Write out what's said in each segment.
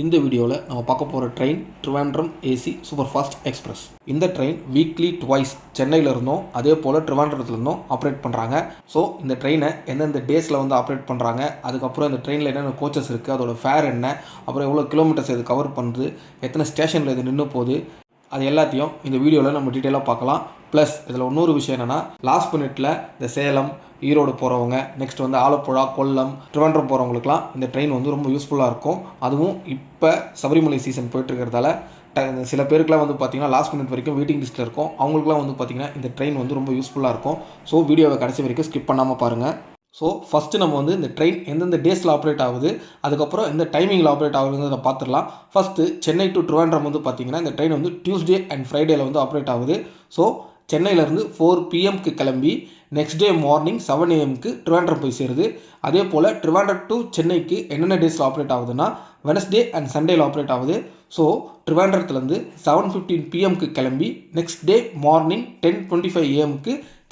இந்த வீடியோவில் நம்ம பார்க்க போகிற train Trivandrum AC super fast express. இந்த ட்ரெயின் வீக்லி ட்வைஸ் சென்னையில் இருந்தும் அதே போல் ட்ரிவாண்ட்ரத்தில் இருந்தும் ஆப்ரேட் பண்ணுறாங்க. ஸோ இந்த ட்ரெயினை எந்தெந்த டேஸில் வந்து ஆப்ரேட் பண்ணுறாங்க, அதுக்கப்புறம் இந்த ட்ரெயினில் என்னென்ன கோச்சஸ் இருக்குது, அதோட ஃபேர் என்ன, அப்புறம் எவ்வளோ கிலோமீட்டர்ஸ் இது கவர் பண்ணுது, எத்தனை ஸ்டேஷனில் இது நின்று போகுது, அது எல்லாத்தையும் இந்த வீடியோவில் நம்ம டீட்டெயிலாக பார்க்கலாம். ப்ளஸ் இதில் இன்னொரு விஷயம் என்னென்னா, லாஸ்ட் மினிட்ல இந்த சேலம், ஈரோடு போகிறவங்க, நெக்ஸ்ட் வந்து ஆலப்புழா, கொல்லம், ட்ரிவாண்ட்ரம் போகிறவங்களுக்குலாம் இந்த ட்ரெயின் வந்து ரொம்ப யூஸ்ஃபுல்லாக இருக்கும். அதுவும் இப்போ சபரிமலை சீசன் போயிட்டுருக்கிறதால சில பேருக்குலாம் வந்து பார்த்திங்கன்னா லாஸ்ட் மினிட் வரைக்கும் வெயிட்டிங் லிஸ்ட்டில் இருக்கும். அவங்களுக்குலாம் வந்து பார்த்திங்கன்னா இந்த ட்ரெயின் வந்து ரொம்ப யூஸ்ஃபுல்லாக இருக்கும். ஸோ வீடியோவை கடைசி வரைக்கும் ஸ்கிப் பண்ணாமல் பாருங்கள். ஸோ ஃபஸ்ட்டு நம்ம வந்து இந்த ட்ரெயின் எந்தெந்த டேஸில் ஆப்ரேட் ஆகுது, அதுக்கப்புறம் எந்த டைமிங்கில் ஆப்ரேட் ஆகுதுன்றதை பார்த்துடலாம். ஃபஸ்ட்டு சென்னை டு ட்ரிவாண்ட்ரம் வந்து பார்த்திங்கன்னா இந்த ட்ரெயின் வந்து டியூஸ்டே அண்ட் ஃப்ரைடேயில் வந்து ஆப்ரேட் ஆகுது. ஸோ சென்னையிலேருந்து 4 PM கிளம்பி next day morning 7 AM Trivandrum போய் சேருது. அதே போல் ட்ரிவாண்ட்ரம் டு சென்னைக்கு என்னென்ன டேஸில் ஆப்ரேட் ஆகுதுன்னா வெனஸ்டே அண்ட் சண்டேயில் ஆப்ரேட் ஆகுது. ஸோ ட்ரிவாண்ட்ரத்துலேருந்து 7:15 PM கிளம்பி next day morning 10:25 AM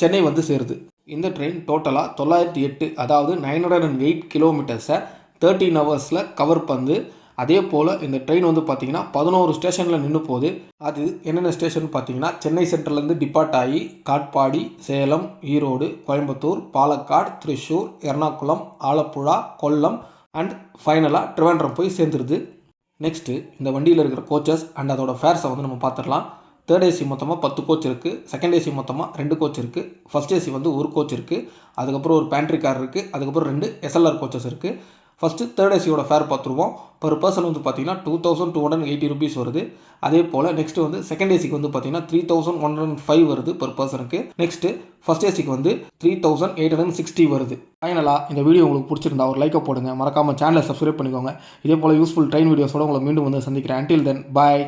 Chennai வந்து சேருது. இந்த ட்ரெயின் டோட்டலாக 908, அதாவது 908 கிலோமீட்டர்ஸை 13 ஹவர்ஸில் கவர் பண்ணு. அதே போல் இந்த ட்ரெயின் வந்து பார்த்திங்கன்னா 11 ஸ்டேஷனில் நின்று போகுது. அது என்னென்ன ஸ்டேஷன் பார்த்திங்கன்னா, சென்னை சென்ட்ரல்லேருந்து டிபார்ட் ஆகி காட்பாடி, சேலம், ஈரோடு, கோயம்புத்தூர், பாலக்காடு, திருச்சூர், எர்ணாகுளம், ஆலப்புழா, கொல்லம் அண்ட் ஃபைனலாக ட்ரிவாண்ட்ரம் போய் சேர்ந்துருது. நெக்ஸ்ட்டு இந்த வண்டியில் இருக்கிற கோச்சஸ் அண்ட் அதோட ஃபேர்ஸை வந்து நம்ம பார்த்துடலாம். தேர்ட் ஏசி மொத்தமாக 10 கோச் இருக்குது. செகண்ட் ஏசி மொத்தமாக 2 கோச் இருக்குது. ஃபஸ்ட் ஏசி வந்து 1 கோச் இருக்குது. அதுக்கப்புறம் ஒரு பேண்ட்ரி கார் இருக்குது. அதுக்கப்புறம் 2 SLR கோச்சஸ் இருக்குது. ஃபஸ்ட்டு தேர்ட் ஏசியோட ஃபேர் பார்த்துருவோம். பர் பர்சன் வந்து பார்த்திங்கன்னா 2280 rupees வருது. அதே போல் நெக்ஸ்ட்டு வந்து செகண்ட் ஏசிக்கு வந்து பார்த்திங்கன்னா 3105 வருது பர் பர்சனுக்கு. நெக்ஸ்ட்டு ஃபஸ்ட் ஏசிக்கு வந்து 3860 வருது. ஃபைனலாக இந்த வீடியோ உங்களுக்கு பிடிச்சிருந்தா ஒரு லைக்கை போடுங்க. மறக்காமல் சேனலை சப்ஸ்கிரைப் பண்ணிக்கோங்க. இதே போல் யூஸ்ஃபுல் ட்ரெயின் வீடியோஸோட உங்களை மீண்டும் வந்து சந்திக்கிறேன். Until then, bye.